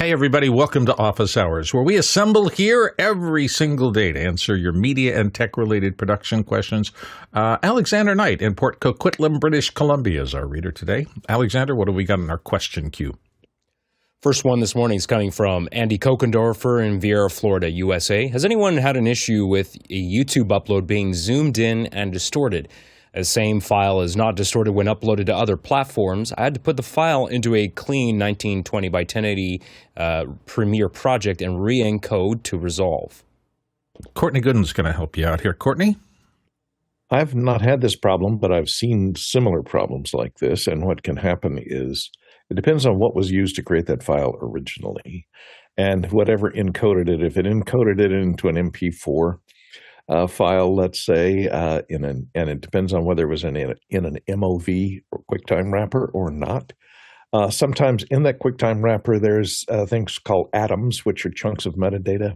Hey, everybody, welcome to Office Hours, where we assemble here every single day to answer your media and tech-related production questions. Alexander Knight in Port Coquitlam, British Columbia is our reader today. Alexander, what have we got in our question queue? First one this morning is coming from Andy Kokendorfer in Viera, Florida, USA. Has anyone had an issue with a YouTube upload being zoomed in and distorted? The same file is not distorted when uploaded to other platforms. I had to put the file into a clean 1920 by 1080 Premiere project and re-encode to resolve. Courtney Gooden's going to help you out here. Courtney? I've not had this problem, but I've seen similar problems like this. And what can happen is it depends on what was used to create that file originally and whatever encoded it. If it encoded it into an MP4 file, let's say, and it depends on whether it was in an MOV or QuickTime wrapper or not. Sometimes in that QuickTime wrapper, there's things called atoms, which are chunks of metadata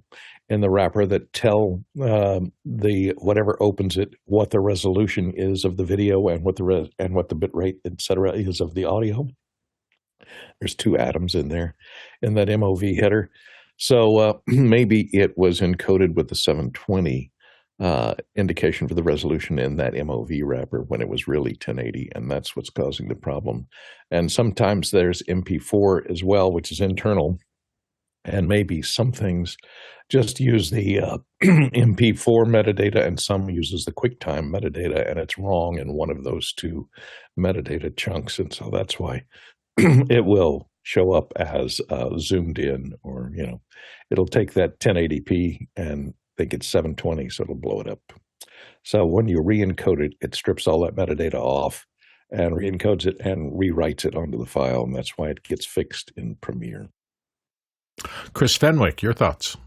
in the wrapper that tell the whatever opens it what the resolution is of the video and what the bit rate, etc., is of the audio. There's two atoms in there in that MOV header. So maybe it was encoded with the 720 indication for the resolution in that MOV wrapper when it was really 1080, and that's what's causing the problem. And sometimes there's MP4 as well, which is internal, and maybe some things just use the MP4 metadata and some uses the QuickTime metadata, and it's wrong in one of those two metadata chunks, and so that's why it will show up as zoomed in, or it'll take that 1080p and think it's 720, so it'll blow it up. So when you re-encode it, it strips all that metadata off and re-encodes it and rewrites it onto the file, and that's why it gets fixed in Premiere. Chris Fenwick, your thoughts?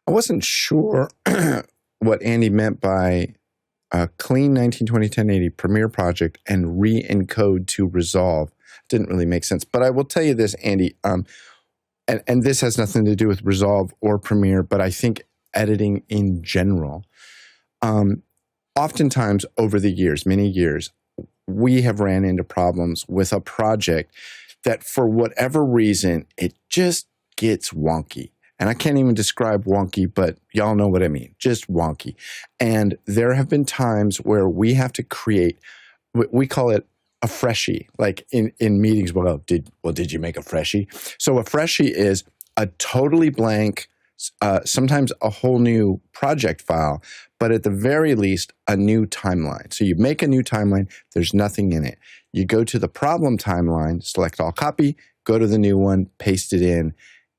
I wasn't sure what Andy meant by a clean 1920 1080 Premiere project and re-encode to resolve. Didn't really make sense. But I will tell you this, Andy, and this has nothing to do with Resolve or Premiere, but I think editing in general. Oftentimes over the years, many years, we have ran into problems with a project that for whatever reason, it just gets wonky. And I can't even describe wonky, but y'all know what I mean, just wonky. And there have been times where we have to create, we call it a freshie, like in meetings. Did you make a freshie? So a freshie is a totally blank, sometimes a whole new project file, but at the very least, a new timeline. So you make a new timeline, there's nothing in it. You go to the problem timeline, select all copy, go to the new one, paste it in,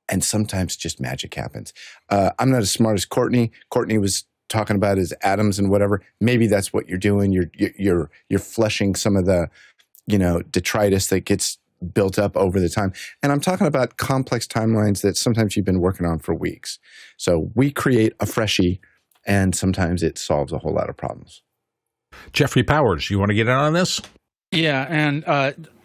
and sometimes just magic happens. I'm not as smart as Courtney. Courtney was talking about his atoms and whatever. Maybe that's what you're doing. You're flushing some of the, detritus that gets built up over the time. And I'm talking about complex timelines that sometimes you've been working on for weeks. So we create a freshie, and sometimes it solves a whole lot of problems. Jeffrey Powers, you want to get in on this? Yeah, and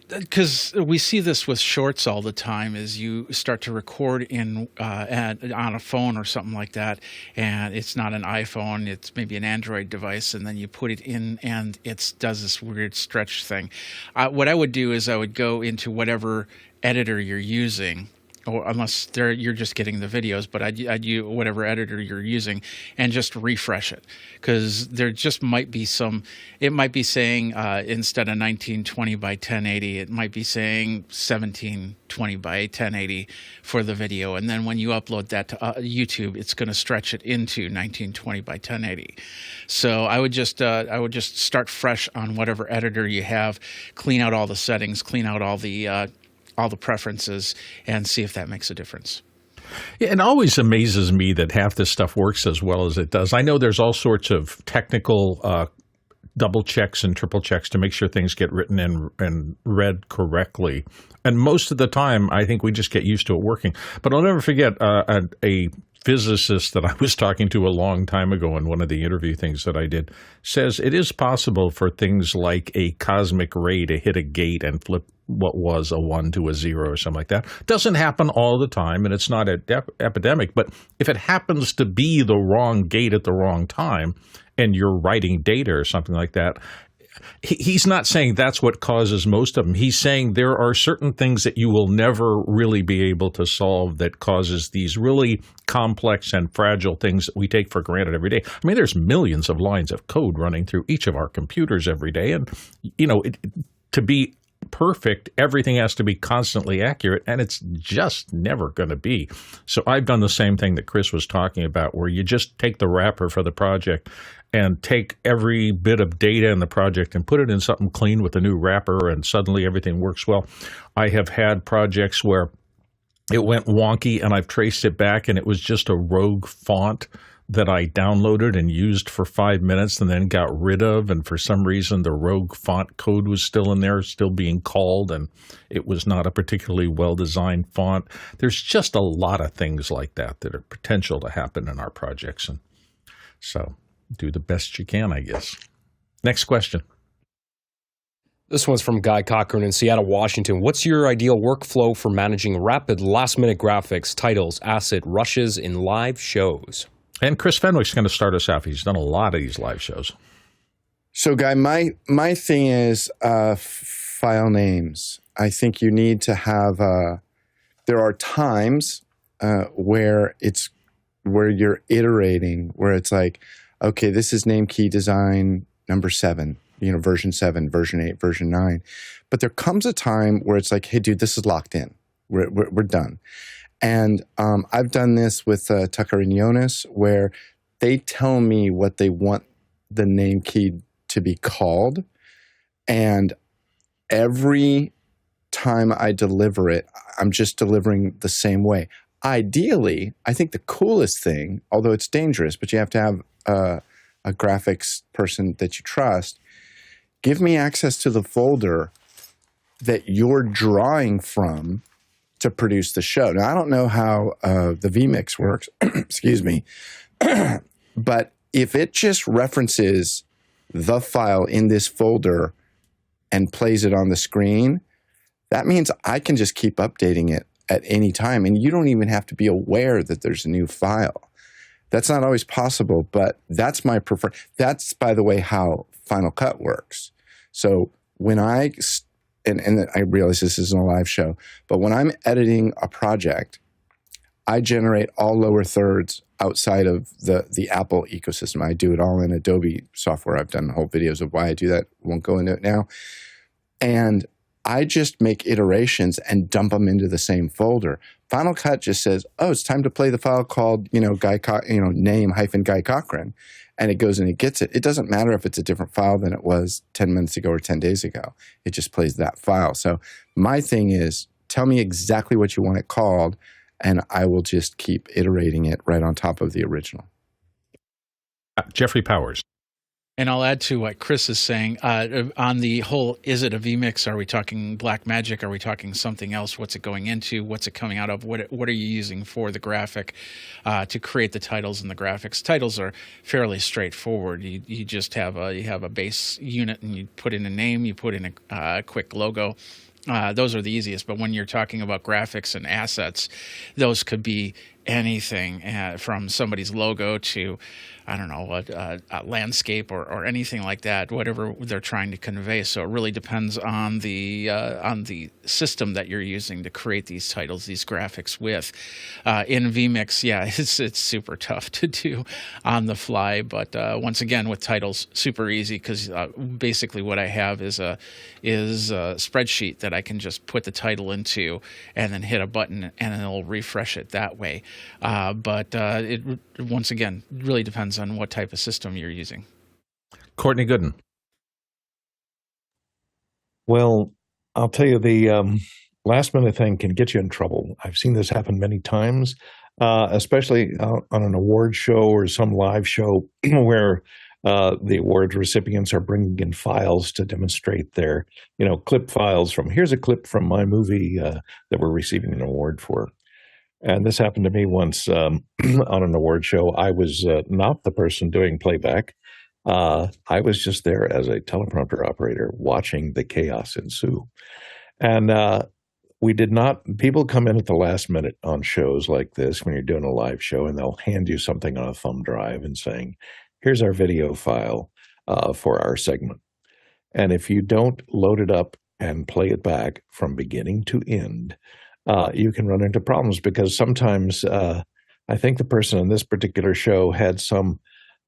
because we see this with shorts all the time, is you start to record on a phone or something like that, and it's not an iPhone, it's maybe an Android device, and then you put it in and it does this weird stretch thing. What I would do is I would go into whatever editor you're using, or unless you're just getting the videos, but I'd use whatever editor you're using and just refresh it, because there just might be it might be saying instead of 1920 by 1080, it might be saying 1720 by 1080 for the video, and then when you upload that to YouTube, it's going to stretch it into 1920 by 1080. So I would just start fresh on whatever editor you have, clean out all the settings, clean out all the preferences, and see if that makes a difference. Yeah, it always amazes me that half this stuff works as well as it does. I know there's all sorts of technical double checks and triple checks to make sure things get written and read correctly. And most of the time, I think we just get used to it working. But I'll never forget a physicist that I was talking to a long time ago in one of the interview things that I did says it is possible for things like a cosmic ray to hit a gate and flip what was a 1 to a 0 or something like that. Doesn't happen all the time, and it's not an epidemic, but if it happens to be the wrong gate at the wrong time and you're writing data or something like that, he's not saying that's what causes most of them. He's saying there are certain things that you will never really be able to solve that causes these really complex and fragile things that we take for granted every day. I mean, there's millions of lines of code running through each of our computers every day. And, to be perfect, everything has to be constantly accurate, and it's just never going to be. So I've done the same thing that Chris was talking about, where you just take the wrapper for the project and take every bit of data in the project and put it in something clean with a new wrapper, and suddenly everything works well. I have had projects where it went wonky, and I've traced it back, and it was just a rogue font that I downloaded and used for 5 minutes and then got rid of, and for some reason the rogue font code was still in there, still being called, and it was not a particularly well-designed font. There's just a lot of things like that that are potential to happen in our projects, and so do the best you can, I guess. Next question. This one's from Guy Cochran in Seattle, Washington. What's your ideal workflow for managing rapid last-minute graphics, titles, asset rushes in live shows? And Chris Fenwick's going to start us off. He's done a lot of these live shows. So, Guy, my thing is file names. I think you need to have. There are times where you're iterating, where it's like, okay, this is name key design number 7, version 7, version 8, version 9. But there comes a time where it's like, hey, dude, this is locked in. We're done. And I've done this with Tucker and Jonas, where they tell me what they want the name key to be called. And every time I deliver it, I'm just delivering the same way. Ideally, I think the coolest thing, although it's dangerous, but you have to have a graphics person that you trust, give me access to the folder that you're drawing from to produce the show. Now, I don't know how the vMix works, excuse me, but if it just references the file in this folder and plays it on the screen, that means I can just keep updating it at any time, and you don't even have to be aware that there's a new file. That's not always possible, but that's my preferred. That's, by the way, how Final Cut works. So when and I realize this isn't a live show, but when I'm editing a project, I generate all lower thirds outside of the Apple ecosystem. I do it all in Adobe software. I've done whole videos of why I do that. Won't go into it now. And I just make iterations and dump them into the same folder. Final Cut just says, oh, it's time to play the file called, name-Guy Cochran. And it goes and it gets it. It doesn't matter if it's a different file than it was 10 minutes ago or 10 days ago. It just plays that file. So my thing is, tell me exactly what you want it called, and I will just keep iterating it right on top of the original. Jeffrey Powers. And I'll add to what Chris is saying on the whole, is it a vMix? Are we talking Blackmagic? Are we talking something else? What's it going into? What's it coming out of? What are you using for the graphic to create the titles and the graphics? Titles are fairly straightforward. You just have a base unit, and you put in a name, you put in a quick logo. Those are the easiest. But when you're talking about graphics and assets, those could be anything from somebody's logo to, I don't know, a landscape or anything like that, whatever they're trying to convey. So it really depends on the system that you're using to create these titles, these graphics with. In vMix, yeah, it's super tough to do on the fly. But once again, with titles, super easy, because basically what I have is a spreadsheet that I can just put the title into and then hit a button, and it'll refresh it that way. But it once again really depends on what type of system you're using. Courtney Gooden. Well, I'll tell you, the last minute thing can get you in trouble. I've seen this happen many times, especially on an award show or some live show where the award recipients are bringing in files to demonstrate their, clip files from, here's a clip from my movie that we're receiving an award for. And this happened to me once on an award show. I was not the person doing playback. I was just there as a teleprompter operator watching the chaos ensue. And people come in at the last minute on shows like this when you're doing a live show, and they'll hand you something on a thumb drive and saying, here's our video file for our segment. And if you don't load it up and play it back from beginning to end, you can run into problems because sometimes I think the person in this particular show had some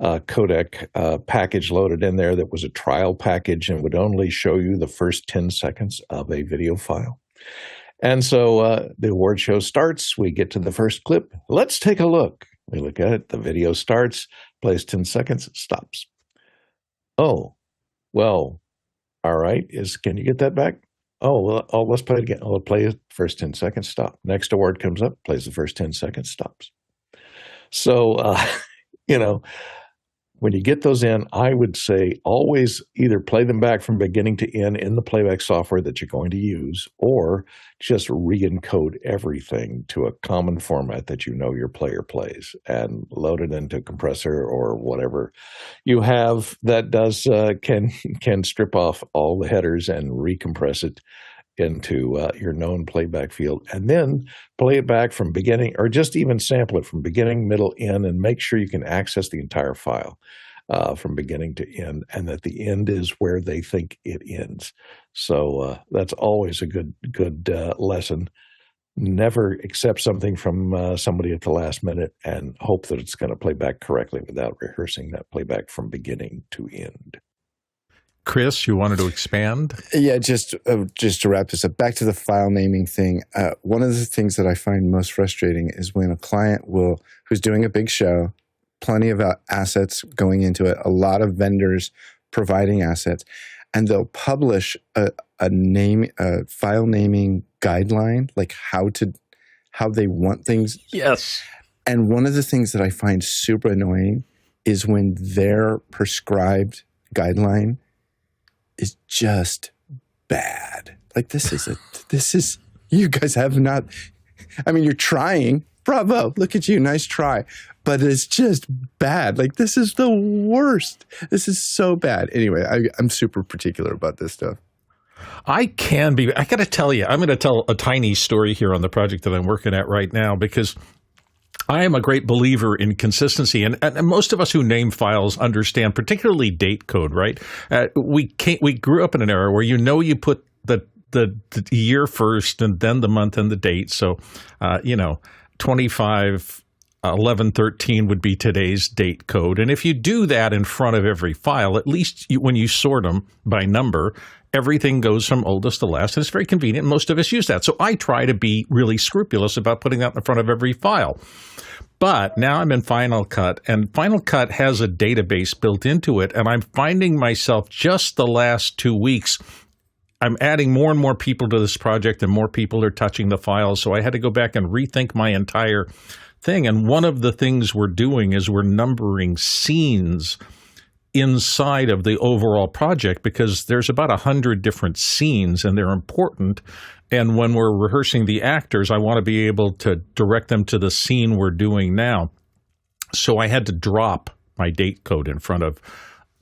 codec package loaded in there that was a trial package and would only show you the first 10 seconds of a video file. And so the award show starts. We get to the first clip. Let's take a look. We look at it. The video starts, plays 10 seconds, stops. Oh, well, all right. Can you get that back? Oh, let's play it again. I'll play the first 10 seconds, stop. Next award comes up, plays the first 10 seconds, stops. So, when you get those in, I would say always either play them back from beginning to end in the playback software that you're going to use, or just re-encode everything to a common format that you know your player plays and load it into a compressor or whatever you have that does can strip off all the headers and recompress it into your known playback field, and then play it back from beginning, or just even sample it from beginning, middle, end, and make sure you can access the entire file from beginning to end, and that the end is where they think it ends. So that's always a good lesson. Never accept something from somebody at the last minute and hope that it's going to play back correctly without rehearsing that playback from beginning to end. Chris, you wanted to expand? Yeah, just to wrap this up, back to the file naming thing. One of the things that I find most frustrating is when a client who's doing a big show, plenty of assets going into it, a lot of vendors providing assets, and they'll publish a file naming guideline, like how they want things. Yes. And one of the things that I find super annoying is when their prescribed guideline is just bad. Like this is, you guys have not, I mean, you're trying, bravo, look at you, nice try, but it's just bad. Like this is the worst. This is so bad. Anyway, I'm super particular about this stuff. I got to tell you, I'm going to tell a tiny story here on the project that I'm working at right now, because I am a great believer in consistency, and most of us who name files understand, particularly date code, right? We grew up in an era where you put the year first and then the month and the date. So, 25/11/13 would be today's date code. And if you do that in front of every file, at least when you sort them by number, everything goes from oldest to last, and it's very convenient. Most of us use that. So I try to be really scrupulous about putting that in front of every file. But now I'm in Final Cut, and Final Cut has a database built into it, and I'm finding myself just the last 2 weeks, I'm adding more and more people to this project, and more people are touching the files, so I had to go back and rethink my entire thing. And one of the things we're doing is we're numbering scenes inside of the overall project, because there's about 100 different scenes and they're important. And when we're rehearsing the actors, I want to be able to direct them to the scene we're doing now. So I had to drop my date code in front of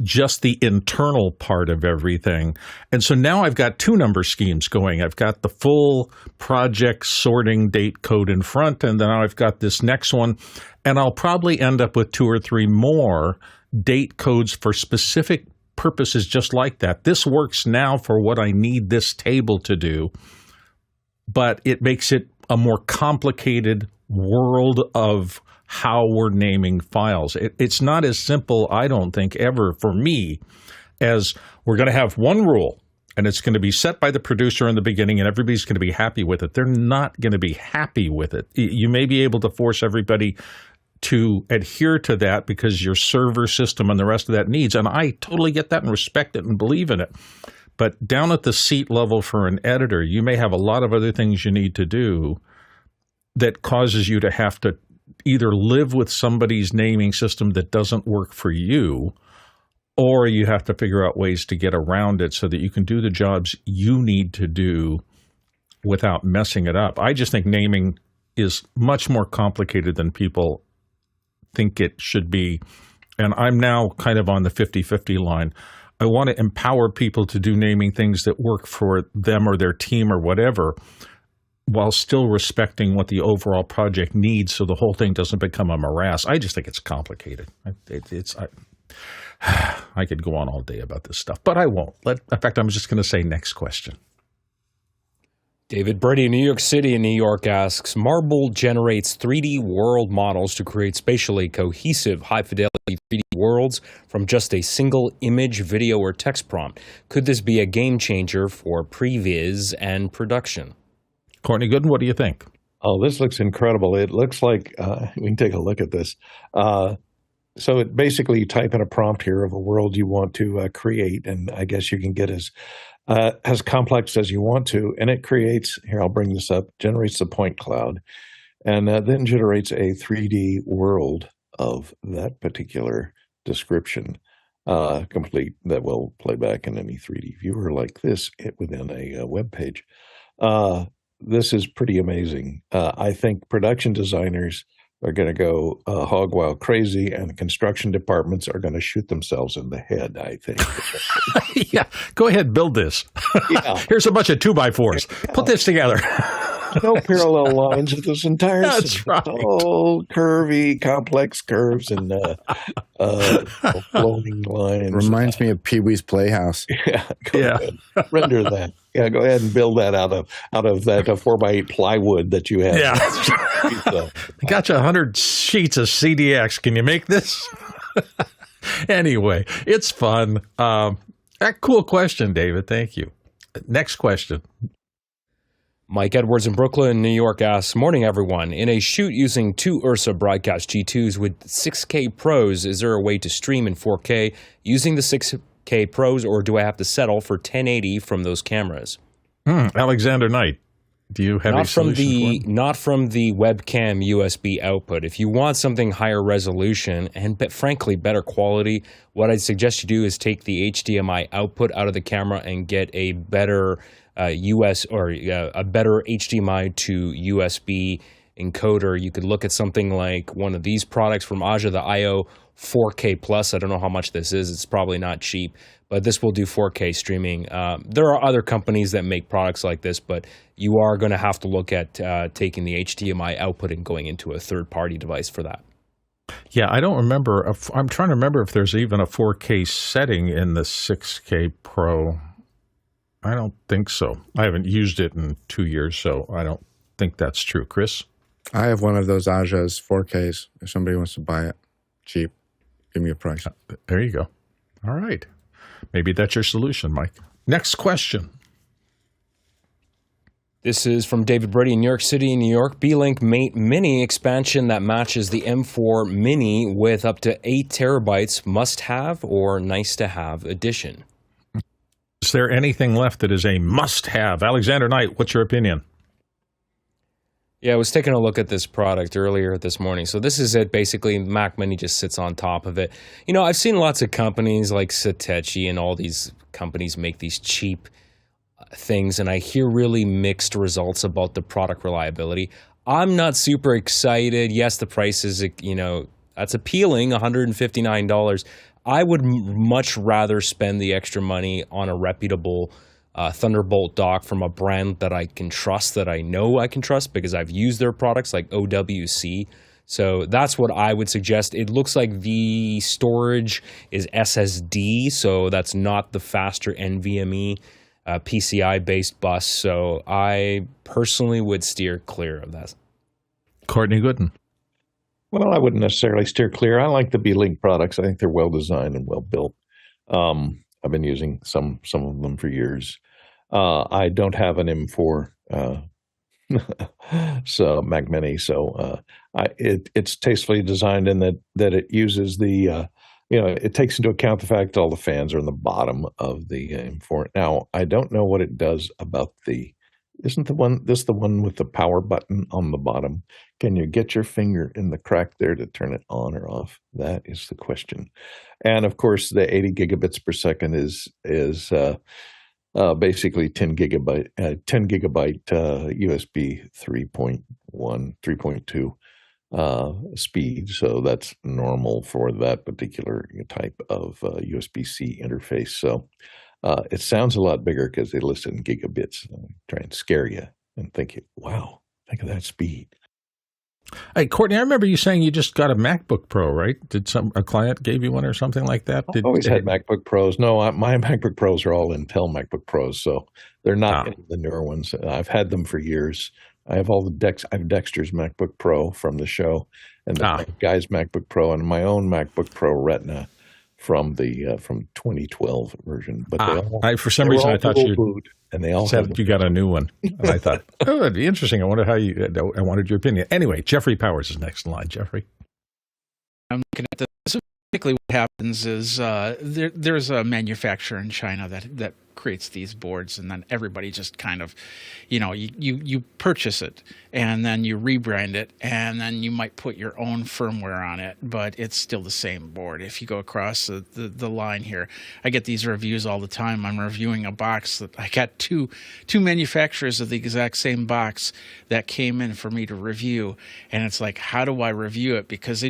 just the internal part of everything. And so now I've got two number schemes going. I've got the full project sorting date code in front, and then I've got this next one. And I'll probably end up with 2 or 3 more date codes for specific purposes just like that. This works now for what I need this table to do, but it makes it a more complicated world of how we're naming files. It's not as simple, I don't think, ever for me, as we're going to have one rule, and it's going to be set by the producer in the beginning, and everybody's going to be happy with it. They're not going to be happy with it. You may be able to force everybody to adhere to that because your server system and the rest of that needs, and I totally get that and respect it and believe in it. But down at the seat level for an editor, you may have a lot of other things you need to do that causes you to have to either live with somebody's naming system that doesn't work for you, or you have to figure out ways to get around it so that you can do the jobs you need to do without messing it up. I just think naming is much more complicated than people think it should be. And I'm now kind of on the 50-50 line. I want to empower people to do naming things that work for them or their team or whatever, while still respecting what the overall project needs so the whole thing doesn't become a morass. I just think it's complicated. I could go on all day about this stuff, but I won't. In fact, I'm just going to say next question. David Brady, New York City in New York asks, Marble generates 3D world models to create spatially cohesive, high-fidelity 3D worlds from just a single image, video, or text prompt. Could this be a game changer for previs and production? Courtney Gooden, what do you think? Oh, this looks incredible. It looks like, we can take a look at this. So it basically, you type in a prompt here of a world you want to create, and I guess you can get as complex as you want to, and it creates, here, I'll bring this up, generates the point cloud, and then generates a 3D world of that particular description, complete, that will play back in any 3D viewer like this within a web page. This is pretty amazing. I think production designers are going to go hog wild crazy, and construction departments are going to shoot themselves in the head, I think. Yeah, go ahead, build this. Yeah. Here's a bunch of 2x4s. Put this together. No parallel lines of this entire That's system. right. It's all curvy, complex curves and flowing lines. Reminds me of Pee Wee's Playhouse. Yeah, go Yeah. ahead. Render that. Yeah, go ahead and build that out of that 4x8 plywood that you have. Yeah. I got you 100 sheets of CDX. Can you make this? Anyway, it's fun. Cool question, David. Thank you. Next question. Mike Edwards in Brooklyn, New York asks, Morning, everyone. In a shoot using two Ursa Broadcast G2s with 6K Pros, is there a way to stream in 4K using the 6K Pros, or do I have to settle for 1080 from those cameras? Alexander Knight, do you have a solution for it? Not from the webcam USB output. If you want something higher resolution and frankly better quality, what I'd suggest you do is take the HDMI output out of the camera and get a better a better HDMI to USB encoder. You could look at something like one of these products from Aja, the IO 4K Plus. I don't know how much this is. It's probably not cheap, but this will do 4K streaming. There are other companies that make products like this, but you are going to have to look at taking the HDMI output and going into a third-party device for that. Yeah, I don't remember. I'm trying to remember if there's even a 4K setting in the 6K Pro. I don't think so. I haven't used it in 2 years, so I don't think that's true. Chris? I have one of those Aja's 4Ks. If somebody wants to buy it cheap, give me a price. There you go. All right. Maybe that's your solution, Mike. Next question. This is from David Brady in New York City, New York. Beelink Mate Mini expansion that matches the M4 Mini with up to 8 terabytes, must-have or nice-to-have edition. Is there anything left that is a must-have? Alexander Knight, what's your opinion? Yeah, I was taking a look at this product earlier this morning. So this is it. Basically, Mac Mini just sits on top of it. You know, I've seen lots of companies like Satechi and all these companies make these cheap things, and I hear really mixed results about the product reliability. I'm not super excited. Yes, the price is, that's appealing, $159. I would much rather spend the extra money on a reputable Thunderbolt dock from a brand that I can trust, that I know I can trust because I've used their products like OWC. So that's what I would suggest. It looks like the storage is SSD, so that's not the faster NVMe PCI-based bus. So I personally would steer clear of that. Courtney Gooden. Well, I wouldn't necessarily steer clear. I like the Beelink products. I think they're well designed and well built. I've been using some of them for years. I don't have an M4 so Mac Mini, so it's tastefully designed in that it uses the it takes into account the fact that all the fans are in the bottom of the M4. Now, I don't know what it does about isn't the one with the power button on the bottom? Can you get your finger in the crack there to turn it on or off? That is the question. And of course, the 80 gigabits per second is basically 10 gigabyte USB 3.1, 3.2 speed. So that's normal for that particular type of USB-C interface. So it sounds a lot bigger because they list it in gigabits. Try and scare you and think, wow, think of that speed. Hey, Courtney, I remember you saying you just got a MacBook Pro, right? Did a client gave you one or something like that? I've always had MacBook Pros. No, my MacBook Pros are all Intel MacBook Pros, so they're not any of the newer ones. I've had them for years. I have all the I have Dexter's MacBook Pro from the show, and the guy's MacBook Pro, and my own MacBook Pro Retina from the from 2012 version. But they all, for some reason, I thought you and they all said you got a new one, and I thought, oh, that'd be interesting. I wonder how you. I wanted your opinion. Anyway, Jeffrey Powers is next in line. Jeffrey, I'm looking at this. Basically, what happens is there's a manufacturer in China that creates these boards, and then everybody just kind of, you purchase it, and then you rebrand it, and then you might put your own firmware on it, but it's still the same board. If you go across the line here, I get these reviews all the time. I'm reviewing a box that I got two manufacturers of the exact same box that came in for me to review, and it's like, how do I review it? Because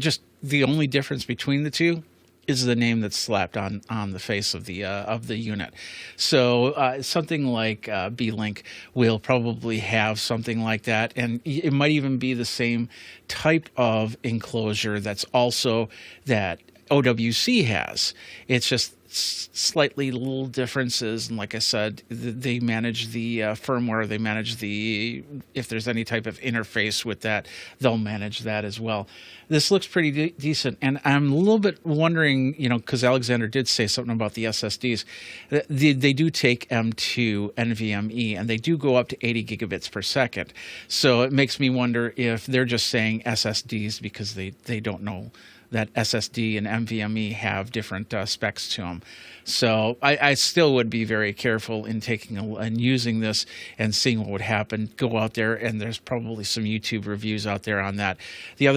the only difference between the two is the name that's slapped on the face of the unit. So something like Beelink will probably have something like that, and it might even be the same type of enclosure that's also that OWC has. It's just slightly little differences, and like I said, they manage the firmware, they manage if there's any type of interface with that, they'll manage that as well. This looks pretty decent, and I'm a little bit wondering, because Alexander did say something about the SSDs. They do take M2 NVMe, and they do go up to 80 gigabits per second. So it makes me wonder if they're just saying SSDs because they don't know that SSD and NVMe have different specs to them. So I still would be very careful in taking and using this and seeing what would happen. Go out there, and there's probably some YouTube reviews out there on that. The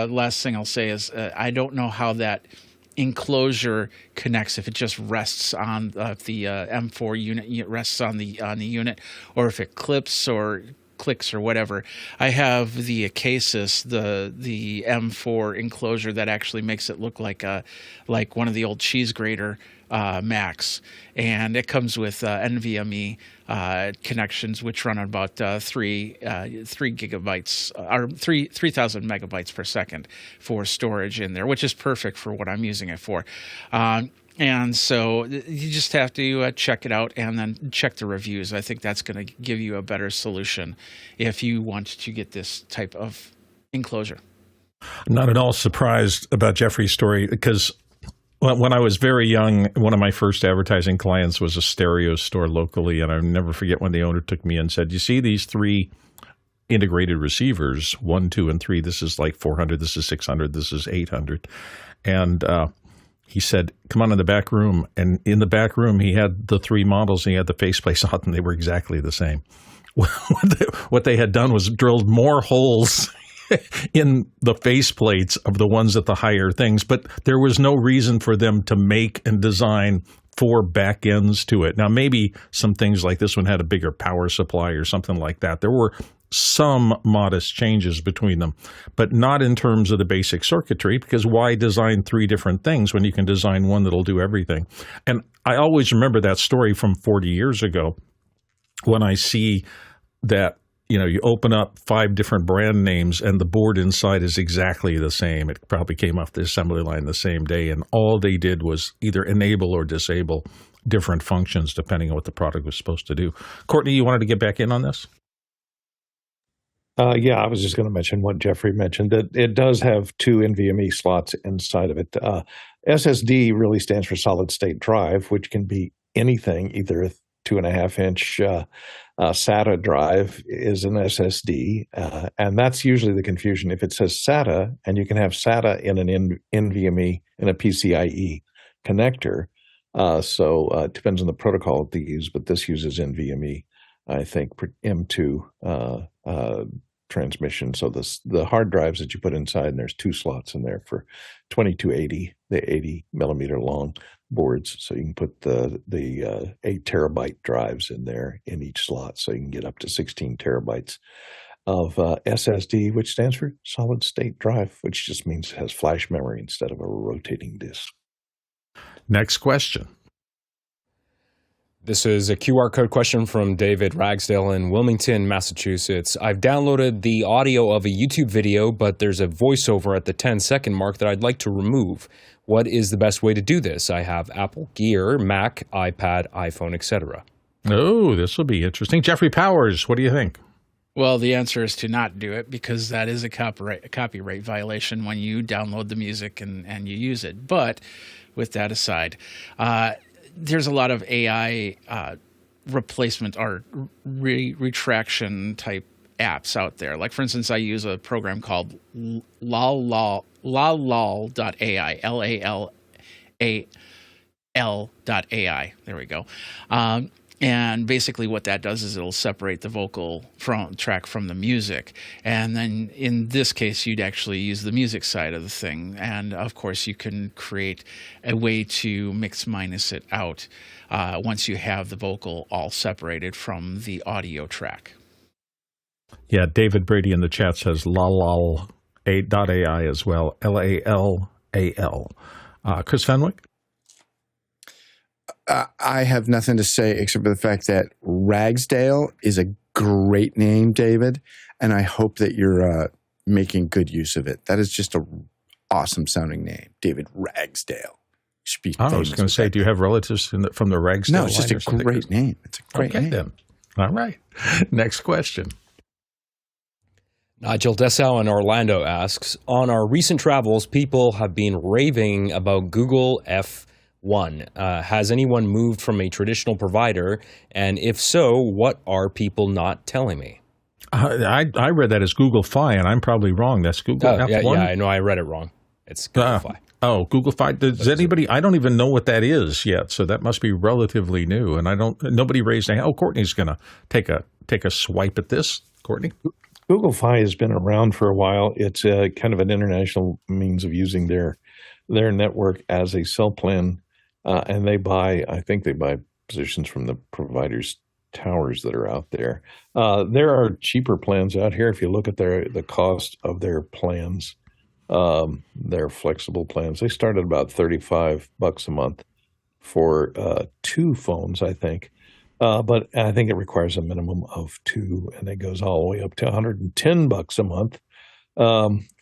last thing I'll say is I don't know how that enclosure connects, if it just rests on the M4 unit, rests on the unit, or if it clips or clicks or whatever. I have the Thxs, the M4 enclosure that actually makes it look like one of the old cheese grater Macs, and it comes with NVMe connections, which run at about 3 gigabytes or 3,000 megabytes per second for storage in there, which is perfect for what I'm using it for. And so you just have to check it out and then check the reviews. I think that's going to give you a better solution if you want to get this type of enclosure. Not at all surprised about Jeffrey's story, because when I was very young, one of my first advertising clients was a stereo store locally, and I'll never forget when the owner took me in and said, you see these 3 integrated receivers, 1, 2, and 3, this is like 400, this is 600, this is 800. And he said, come on in the back room. And in the back room, he had the 3 models, and he had the faceplates on, and they were exactly the same. What they had done was drilled more holes in the faceplates of the ones at the higher things, but there was no reason for them to make and design 4 back ends to it. Now, maybe some things like this one had a bigger power supply or something like that. There were some modest changes between them, but not in terms of the basic circuitry, because why design 3 different things when you can design one that'll do everything? And I always remember that story from 40 years ago when I see that, you open up 5 different brand names and the board inside is exactly the same. It probably came off the assembly line the same day, and all they did was either enable or disable different functions depending on what the product was supposed to do. Courtney, you wanted to get back in on this? Yeah, I was just going to mention what Jeffrey mentioned, that it does have 2 NVMe slots inside of it. SSD really stands for solid state drive, which can be anything, either a 2.5-inch SATA drive is an SSD, and that's usually the confusion. If it says SATA, and you can have SATA in an NVMe in a PCIe connector, so it depends on the protocol they use, but this uses NVMe, I think, M2 transmission. So the hard drives that you put inside, and there's 2 slots in there for 2280, the 80 millimeter long boards. So you can put the 8 terabyte drives in there in each slot. So you can get up to 16 terabytes of SSD, which stands for solid state drive, which just means it has flash memory instead of a rotating disk. Next question. This is a QR code question from David Ragsdale in Wilmington, Massachusetts. I've downloaded the audio of a YouTube video, but there's a voiceover at the 10-second mark that I'd like to remove. What is the best way to do this? I have Apple Gear, Mac, iPad, iPhone, etc. Oh, this will be interesting. Jeffrey Powers, what do you think? Well, the answer is to not do it because that is a copyright violation when you download the music and you use it. But with that aside, there's a lot of AI replacement or retraction type apps out there. Like, for instance, I use a program called lalal.ai, L-A-L-A-L.ai. There we go. And basically what that does is it'll separate the vocal track from the music. And then in this case, you'd actually use the music side of the thing. And of course, you can create a way to mix-minus it out once you have the vocal all separated from the audio track. Yeah, David Brady in the chat says lalal.ai as well, L-A-L-A-L. Chris Fenwick? I have nothing to say except for the fact that Ragsdale is a great name, David, and I hope that you're making good use of it. That is just an awesome sounding name, David Ragsdale. Should be I was going to say, do you have relatives from the Ragsdale? No, it's just a great name. It's a great name. Then. All right. Next question. Nigel Dessau in Orlando asks, on our recent travels, people have been raving about Google F1. Has anyone moved from a traditional provider? And if so, what are people not telling me? I read that as Google Fi, and I'm probably wrong. That's Google F1? Yeah, I know I read it wrong. It's Google Fi. Oh, Google Fi. Does anybody? I don't even know what that is yet, so that must be relatively new. And nobody raised a hand. Oh, Courtney's going to take a swipe at this. Courtney? Google Fi has been around for a while. It's kind of an international means of using their network as a cell plan. And I think they buy positions from the providers' towers that are out there. There are cheaper plans out here. If you look at the cost of their plans, their flexible plans, they start at about $35 a month for 2 phones, I think. But I think it requires a minimum of 2, and it goes all the way up to $110 a month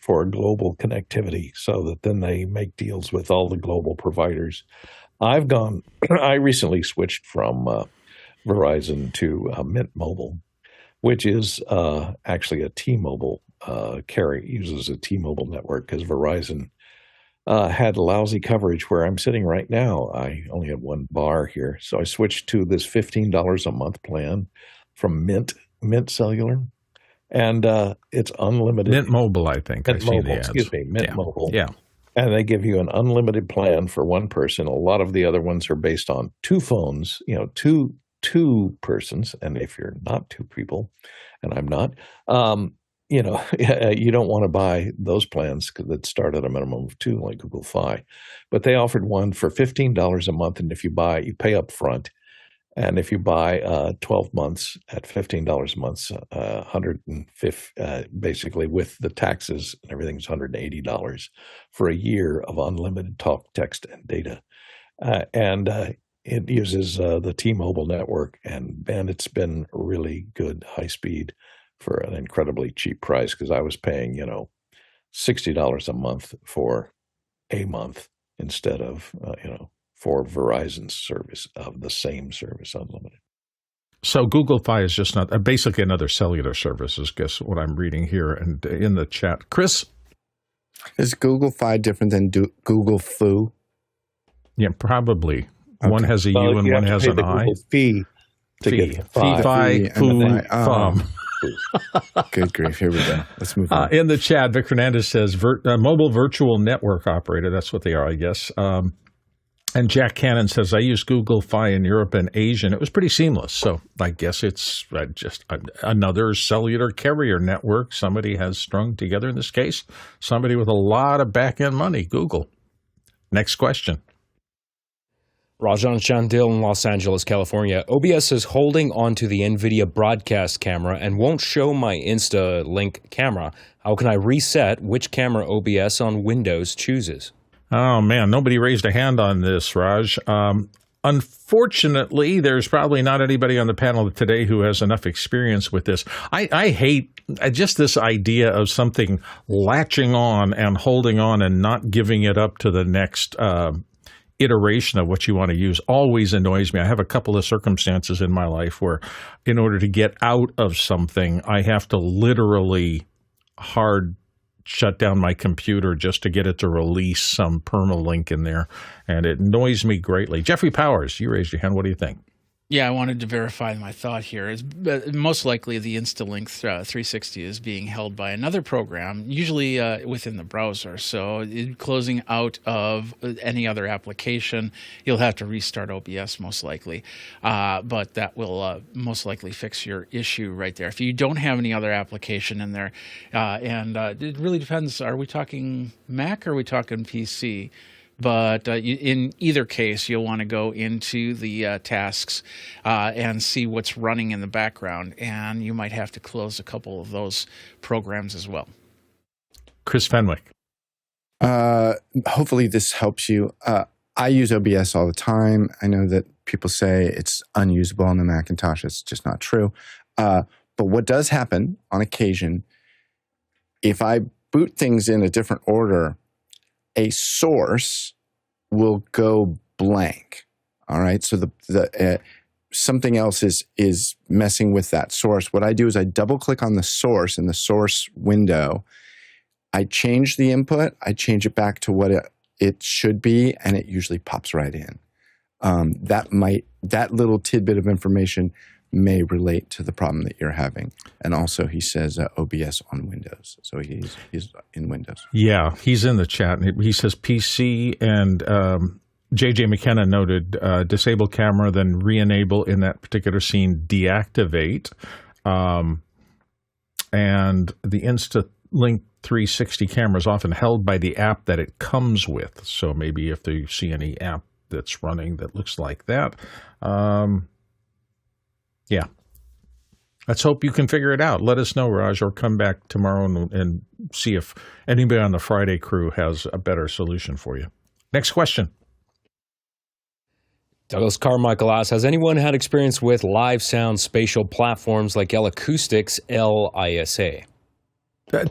for global connectivity, so that then they make deals with all the global providers. I recently switched from Verizon to Mint Mobile, which is actually a T-Mobile uses a T-Mobile network, because Verizon had lousy coverage where I'm sitting right now. I only have one bar here. So I switched to this $15 a month plan from Mint Cellular. And it's unlimited. Mint Mobile, I think. Mint Mobile. Yeah. And they give you an unlimited plan for one person. A lot of the other ones are based on 2 phones, two persons. And if you're not 2 people, and I'm not, you don't want to buy those plans that start at a minimum of 2, like Google Fi. But they offered one for $15 a month. And if you pay up front. And if you buy 12 months at $15 a month, basically with the taxes and everything, is $180 for a year of unlimited talk, text, and data. And it uses the T-Mobile network, and it's been really good high speed for an incredibly cheap price, because I was paying, $60 a month for a month instead of, for Verizon's service of the same service, unlimited. So Google Fi is just not basically another cellular service, is guess what I'm reading here and in the chat. Chris? Is Google Fi different than Google Foo? Yeah, probably. Okay. One has a U and one has an I. Fee to get Fi, Foo, Fum. Good grief. Here we go. Let's move on. In the chat, Vic Hernandez says mobile virtual network operator. That's what they are, I guess. And Jack Cannon says, I use Google Fi in Europe and Asia, and it was pretty seamless. So I guess it's just another cellular carrier network somebody has strung together in this case. Somebody with a lot of back-end money, Google. Next question. Rajan Chandil in Los Angeles, California. OBS is holding onto the NVIDIA Broadcast camera and won't show my Insta Link camera. How can I reset which camera OBS on Windows chooses? Oh, man, nobody raised a hand on this, Raj. Unfortunately, there's probably not anybody on the panel today who has enough experience with this. I hate just this idea of something latching on and holding on and not giving it up to the next iteration of what you want to use. Always annoys me. I have a couple of circumstances in my life where in order to get out of something, I have to literally hard shut down my computer just to get it to release some permalink in there, and it annoys me greatly. Jeffrey Powers, you raised your hand. What do you think? Yeah, I wanted to verify my thought here. It's most likely the InstaLink 360 is being held by another program, usually within the browser. So closing out of any other application, you'll have to restart OBS most likely. But that will most likely fix your issue right there. If you don't have any other application in there, and it really depends, are we talking Mac or are we talking PC? But in either case, you'll want to go into the tasks and see what's running in the background. And you might have to close a couple of those programs as well. Chris Fenwick. Hopefully this helps you. I use OBS all the time. I know that people say it's unusable on the Macintosh. It's just not true. But what does happen on occasion, if I boot things in a different order, a source will go blank. All right. So something else is messing with that source. What I do is I double click on the source in the source window. I change the input. I change it back to what it should be, and it usually pops right in. That little tidbit of information may relate to the problem that you're having. And also, he says OBS on Windows. So he's in Windows. Yeah, he's in the chat. He says PC, and JJ McKenna noted disable camera, then re-enable in that particular scene, deactivate. And the InstaLink 360 camera is often held by the app that it comes with. So maybe if you see any app that's running that looks like that, yeah. Let's hope you can figure it out. Let us know, Raj, or come back tomorrow and see if anybody on the Friday crew has a better solution for you. Next question. Douglas Carmichael asks, has anyone had experience with live sound spatial platforms like L-Acoustics LISA?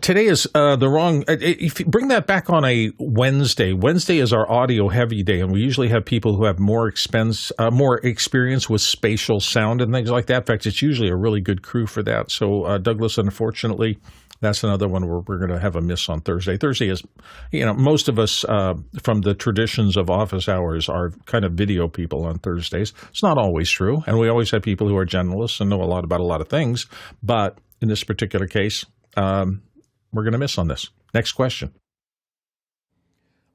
Today is the wrong. If you bring that back on a Wednesday. Wednesday is our audio heavy day, and we usually have people who have more experience with spatial sound and things like that. In fact, it's usually a really good crew for that. So, Douglas, unfortunately, that's another one where we're going to have a miss on Thursday. Thursday is, most of us from the traditions of office hours are kind of video people on Thursdays. It's not always true, and we always have people who are generalists and know a lot about a lot of things. But in this particular case, we're going to miss on this. Next question.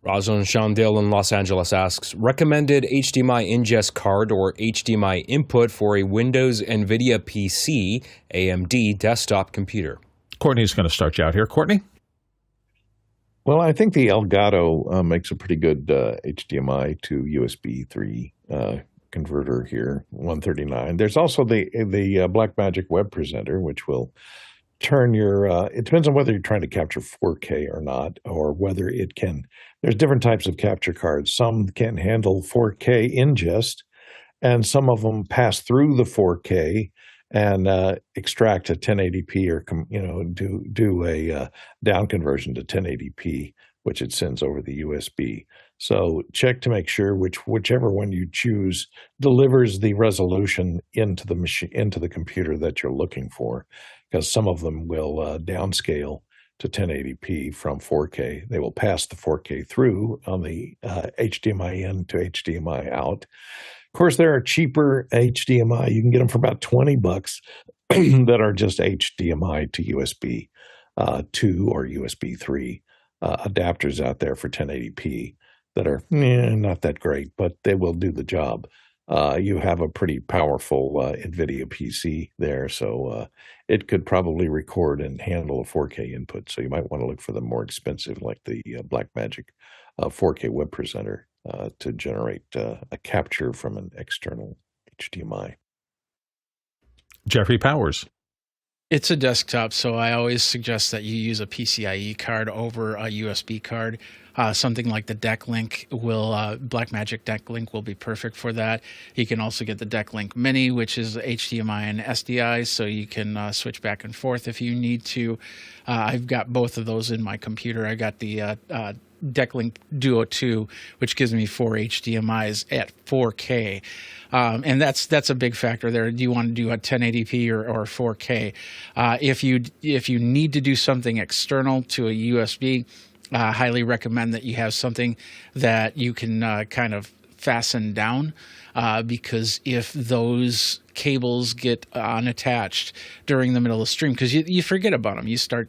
Rosalind Shondale in Los Angeles asks, recommended HDMI ingest card or HDMI input for a Windows NVIDIA PC AMD desktop computer. Courtney's going to start you out here. Courtney? Well, I think the Elgato makes a pretty good HDMI to USB 3 converter here, 139. There's also the Blackmagic Web Presenter, which will turn your, it depends on whether you're trying to capture 4K or not, or whether it can, there's different types of capture cards. Some can handle 4K ingest, and some of them pass through the 4K and extract a 1080p or, do a down conversion to 1080p, which it sends over the USB. So check to make sure whichever one you choose delivers the resolution into the machine, into the computer that you're looking for, because some of them will downscale to 1080p from 4K. They will pass the 4K through on the HDMI in to HDMI out. Of course, there are cheaper HDMI. You can get them for about $20 that are just HDMI to USB 2 or USB 3 adapters out there for 1080p that are not that great, but they will do the job. You have a pretty powerful NVIDIA PC there, so it could probably record and handle a 4K input. So you might want to look for the more expensive, like the Blackmagic 4K Web Presenter to generate a capture from an external HDMI. Jeffrey Powers. It's a desktop, so I always suggest that you use a PCIe card over a USB card. Something like the Decklink Blackmagic Decklink will be perfect for that. You can also get the Decklink Mini, which is HDMI and SDI, so you can switch back and forth if you need to. I've got both of those in my computer. I got the Decklink Duo 2, which gives me 4 HDMIs at 4K. And that's a big factor there. Do you want to do a 1080p or 4K? If you need to do something external to a USB, highly recommend that you have something that you can kind of fasten down, because if those cables get unattached during the middle of the stream, because you forget about them, you start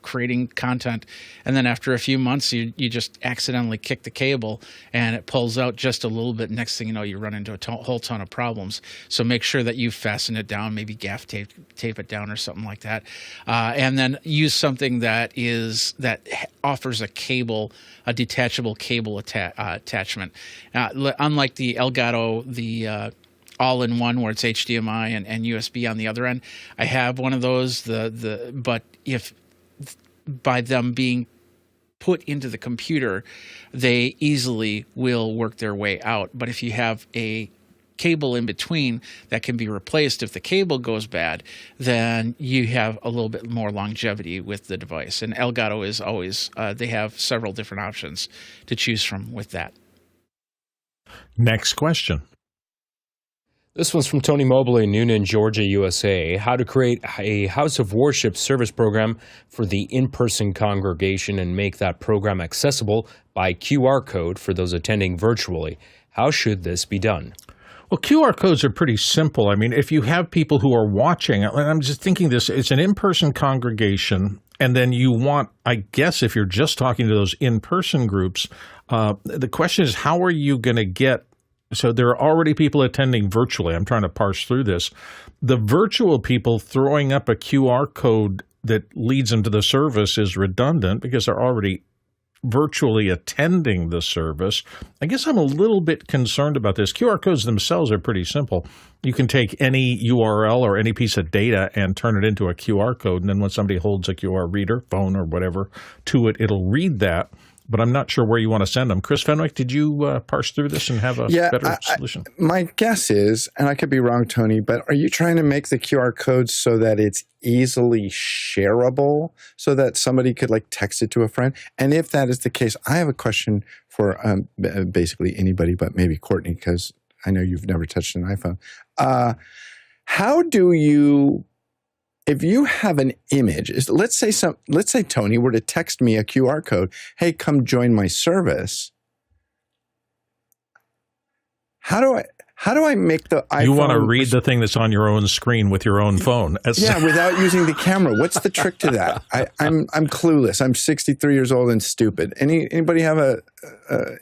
creating content, and then after a few months you just accidentally kick the cable and it pulls out just a little bit. Next thing you know, you run into a whole ton of problems. So make sure that you fasten it down, maybe gaff tape it down or something like that, and then use something that offers a detachable cable attachment. Unlike the Elgato, the all-in-one where it's HDMI and USB on the other end, I have one of those. But if by them being put into the computer, they easily will work their way out. But if you have a cable in between that can be replaced if the cable goes bad, then you have a little bit more longevity with the device. And Elgato is always, they have several different options to choose from with that. Next question. This one's from Tony Mobley, Noonan, Georgia, USA. How to create a House of Worship service program for the in-person congregation and make that program accessible by QR code for those attending virtually. How should this be done? Well, QR codes are pretty simple. I mean, if you have people who are watching, and I'm just thinking this, it's an in-person congregation, and then you want, I guess, if you're just talking to those in-person groups, the question is, how are you going to get, so there are already people attending virtually. I'm trying to parse through this. The virtual people throwing up a QR code that leads them to the service is redundant because they're already virtually attending the service. I guess I'm a little bit concerned about this. QR codes themselves are pretty simple. You can take any URL or any piece of data and turn it into a QR code, and then when somebody holds a QR reader, phone or whatever, to it, it'll read that. But I'm not sure where you want to send them. Chris Fenwick, did you parse through this and have a better solution? My guess is, and I could be wrong, Tony, but are you trying to make the QR code so that it's easily shareable so that somebody could like text it to a friend? And if that is the case, I have a question for basically anybody but maybe Courtney, because I know you've never touched an iPhone. How do you... If you have an image, let's say Tony were to text me a QR code, hey, come join my service. How do I make the iPhone? You want to read the thing that's on your own screen with your own phone. Yeah, without using the camera. What's the trick to that? I'm clueless. I'm 63 years old and stupid. Anybody have a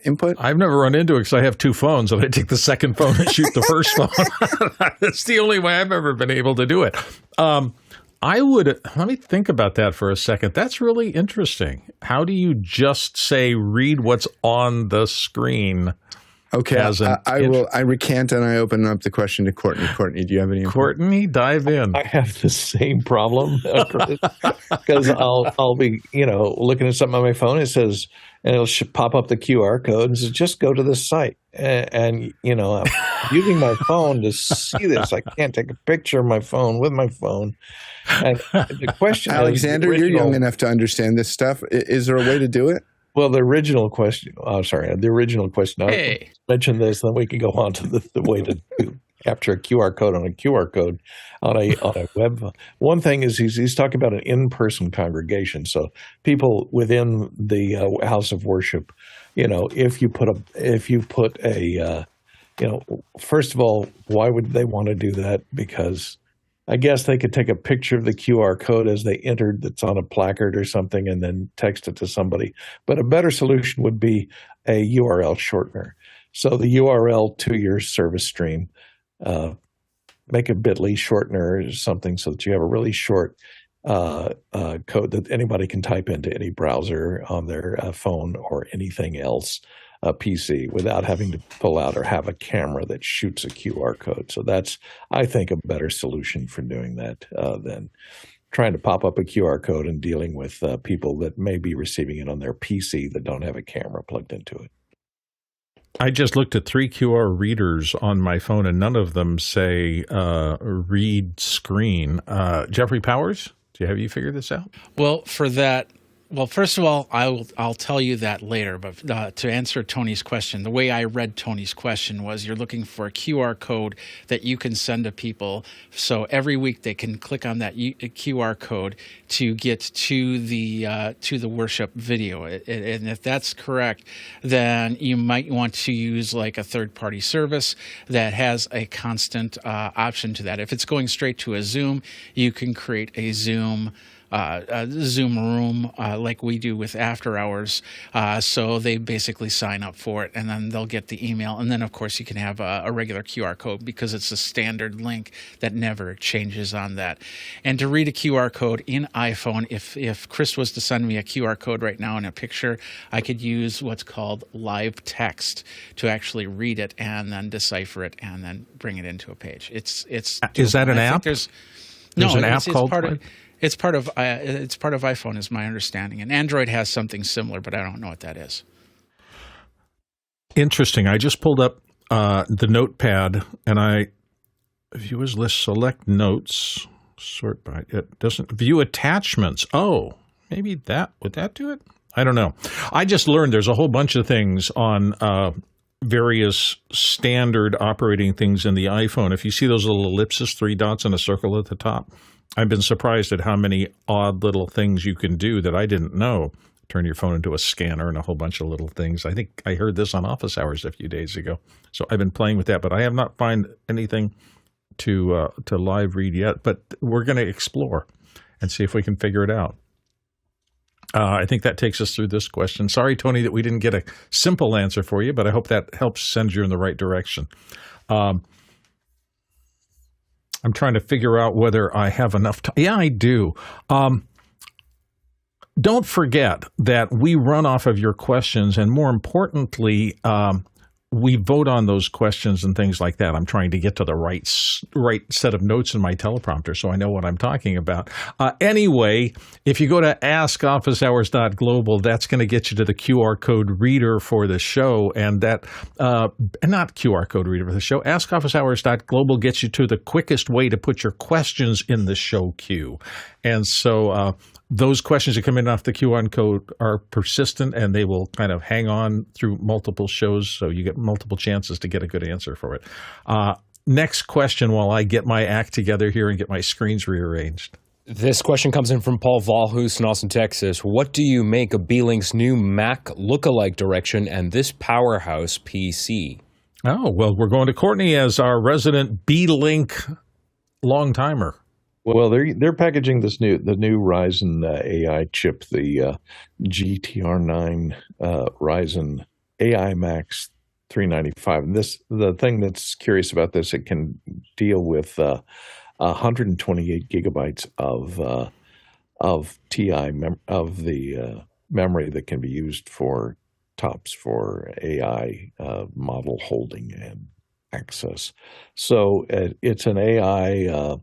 input? I've never run into it because I have two phones, and I take the second phone and shoot the first phone. That's the only way I've ever been able to do it. Let me think about that for a second. That's really interesting. How do you just say, read what's on the screen? Okay, I recant and I open up the question to Courtney. Courtney, do you have any input? Courtney, dive in. I have the same problem because I'll be looking at something on my phone. It says, and it'll pop up the QR code and says, just go to this site. And I'm using my phone to see this. I can't take a picture of my phone with my phone. And the question, Alexander, you're young enough to understand this stuff. Is there a way to do it? Well, the original question. Hey. I mentioned this, then we can go on to the way to capture a QR code on a QR code on a web. One thing is he's talking about an in-person congregation, so people within the house of worship. If you put a first of all, why would they want to do that? Because I guess they could take a picture of the QR code as they entered that's on a placard or something and then text it to somebody. But a better solution would be a URL shortener. So the URL to your service stream, make a bit.ly shortener or something so that you have a really short code that anybody can type into any browser on their phone or anything else, a PC, without having to pull out or have a camera that shoots a QR code. So that's, I think, a better solution for doing that than trying to pop up a QR code and dealing with people that may be receiving it on their PC that don't have a camera plugged into it. I just looked at 3 QR readers on my phone, and none of them say read screen. Jeffrey Powers, have you figured this out? Well, for that, first of all, I'll tell you that later. But to answer Tony's question, the way I read Tony's question was you're looking for a QR code that you can send to people, so every week they can click on that QR code to get to the worship video. And if that's correct, then you might want to use like a third-party service that has a constant option to that. If it's going straight to a Zoom, you can create a Zoom room like we do with After Hours. So they basically sign up for it, and then they'll get the email. And then, of course, you can have a regular QR code because it's a standard link that never changes on that. And to read a QR code in iPhone, if Chris was to send me a QR code right now in a picture, I could use what's called live text to actually read it and then decipher it and then bring it into a page. Is that an app? There's an app called It's part of iPhone, is my understanding, and Android has something similar, but I don't know what that is. Interesting. I just pulled up the notepad, and view as list, select notes, sort by. It doesn't view attachments. Oh, maybe would that do it? I don't know. I just learned there's a whole bunch of things on various standard operating things in the iPhone. If you see those little ellipses, 3 dots and a circle at the top, I've been surprised at how many odd little things you can do that I didn't know. Turn your phone into a scanner and a whole bunch of little things. I think I heard this on Office Hours a few days ago. So I've been playing with that, but I have not found anything to live read yet. But we're going to explore and see if we can figure it out. I think that takes us through this question. Sorry, Tony, that we didn't get a simple answer for you, but I hope that helps send you in the right direction. I'm trying to figure out whether I have enough time. Yeah, I do. Don't forget that we run off of your questions, and more importantly, we vote on those questions and things like that. I'm trying to get to the right set of notes in my teleprompter so I know what I'm talking about. Anyway, if you go to askofficehours.global, that's going to get you to the QR code reader for the show, and that not QR code reader for the show. Askofficehours.global gets you to the quickest way to put your questions in the show queue. And so those questions that come in off the QR code are persistent, and they will kind of hang on through multiple shows, so you get multiple chances to get a good answer for it. Next question while I get my act together here and get my screens rearranged. This question comes in from Paul Valhus in Austin, Texas. What do you make of Beelink's new Mac lookalike direction and this powerhouse PC? Oh, well, we're going to Courtney as our resident Beelink long-timer. Well, they're packaging the new Ryzen AI chip, the GTR9 Ryzen AI Max 395. And the thing that's curious about this, it can deal with 128 gigabytes of the memory that can be used for TOPS for AI model holding and access. So it's an AI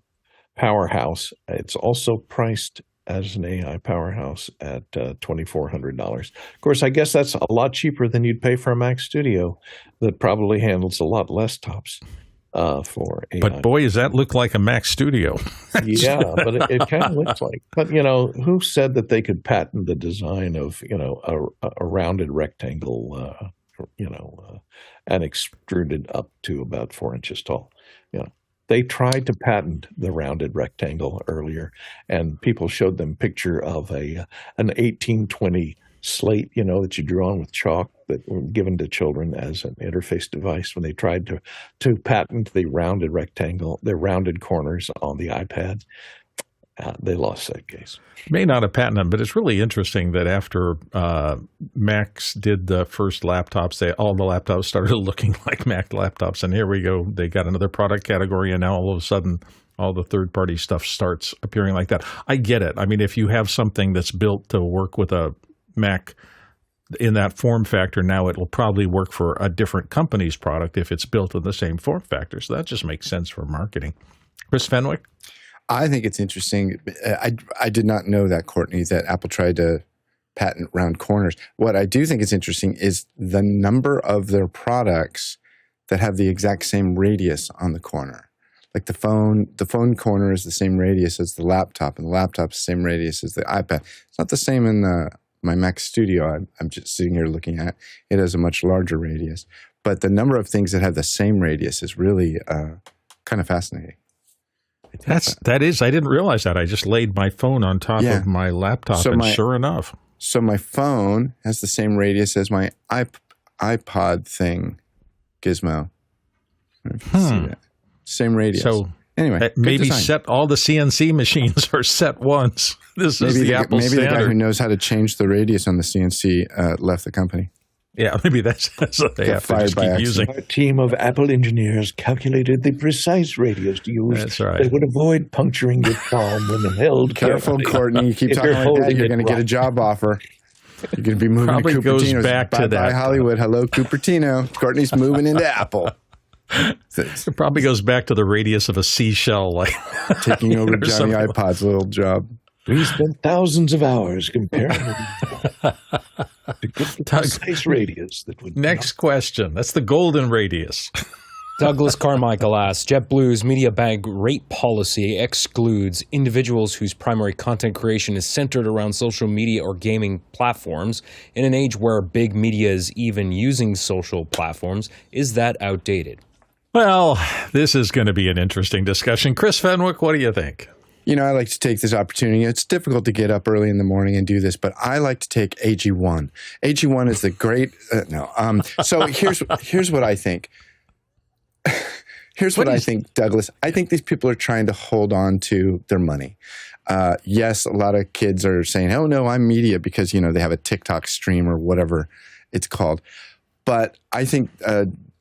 powerhouse. It's also priced as an AI powerhouse at $2,400. Of course, I guess that's a lot cheaper than you'd pay for a Mac Studio that probably handles a lot less TOPS for AI. But boy, does that look like a Mac Studio. Yeah, but it kind of looks like. But, who said that they could patent the design of, a rounded rectangle, and extruded up to about 4 inches tall? They tried to patent the rounded rectangle earlier, and people showed them a picture of an 1820 slate, that you drew on with chalk that were given to children as an interface device when they tried to patent the rounded rectangle, the rounded corners on the iPad. They lost that case. May not have patented them, but it's really interesting that after Macs did the first laptops, all the laptops started looking like Mac laptops. And here we go. They got another product category, and now all of a sudden, all the third-party stuff starts appearing like that. I get it. I mean, if you have something that's built to work with a Mac in that form factor, now it will probably work for a different company's product if it's built in the same form factor. So that just makes sense for marketing. Chris Fenwick? I think it's interesting. I did not know that, Courtney, that Apple tried to patent round corners. What I do think is interesting is the number of their products that have the exact same radius on the corner. Like the phone corner is the same radius as the laptop, and the laptop is the same radius as the iPad. It's not the same in my Mac Studio. I'm just sitting here looking at it has a much larger radius. But the number of things that have the same radius is really kind of fascinating. That is. I didn't realize that. I just laid my phone on top of my laptop, sure enough. So my phone has the same radius as my iPod thing gizmo. See that. Same radius. So anyway, maybe set all the CNC machines are set once. This is the Apple standard. Maybe the guy who knows how to change the radius on the CNC left the company. Yeah, maybe that's what they have to just keep using. A team of Apple engineers calculated the precise radius to use. That's right. They would avoid puncturing your palm when held. Careful, Courtney. You keep talking like that, you're going to get a job offer. You're going to be moving Probably to Cupertino's. goes back to that. Bye, Hollywood. Hello, Cupertino. Courtney's moving into Apple. It probably goes back to the radius of a seashell, like taking over Johnny iPod's little job. We spent thousands of hours comparing to get the precise radius that would. Next question. That's the golden radius. Douglas Carmichael asks, JetBlue's media bag rate policy excludes individuals whose primary content creation is centered around social media or gaming platforms. In an age where big media is even using social platforms, is that outdated? Well, this is going to be an interesting discussion. Chris Fenwick, what do you think? You know, I like to take this opportunity. It's difficult to get up early in the morning and do this, but I like to take AG1. AG1 is the great So here's what I think. Here's what I think, Douglas. I think these people are trying to hold on to their money. Yes, a lot of kids are saying, "Oh no, I'm media," because they have a TikTok stream or whatever it's called. But I think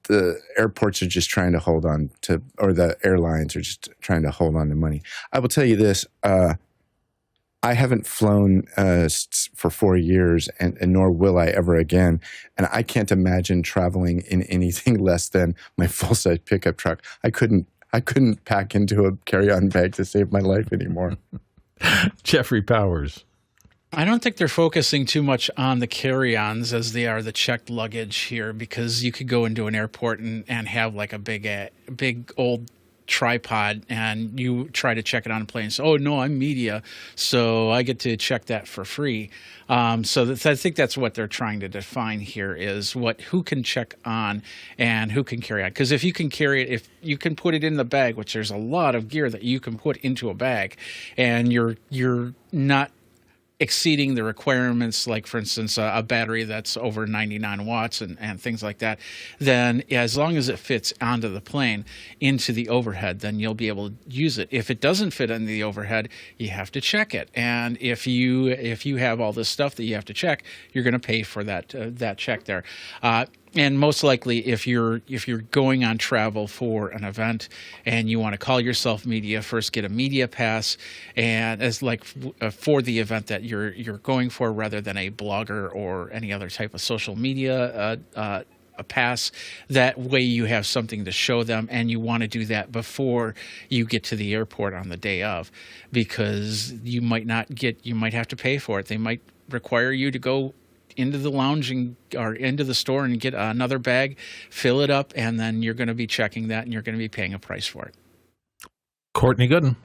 the airports are just trying to hold on to, or the airlines are just trying to hold on to money. I will tell you this. I haven't flown for 4 years, and nor will I ever again. And I can't imagine traveling in anything less than my full-size pickup truck. I couldn't pack into a carry-on bag to save my life anymore. Jeffrey Powers. I don't think they're focusing too much on the carry-ons as they are the checked luggage here, because you could go into an airport and have like a big old tripod, and you try to check it on a plane. So, oh no, I'm media, so I get to check that for free. So I think that's what they're trying to define here, is who can check on and who can carry on. Because if you can carry it, if you can put it in the bag, which there's a lot of gear that you can put into a bag, and you're not exceeding the requirements, like for instance a battery that's over 99 watts and things like that, then as long as it fits onto the plane into the overhead, then you'll be able to use it. If it doesn't fit into the overhead, you have to check it, and if you have all this stuff that you have to check, you're going to pay for that check there. And most likely, if you're going on travel for an event and you want to call yourself media, first get a media pass, and as like for the event that you're going for, rather than a blogger or any other type of social media a pass. That way you have something to show them, and you want to do that before you get to the airport on the day of, because you might have to pay for it. They might require you to go into the lounge or into the store and get another bag, fill it up, and then you're going to be checking that, and you're going to be paying a price for it. Courtney Gooden.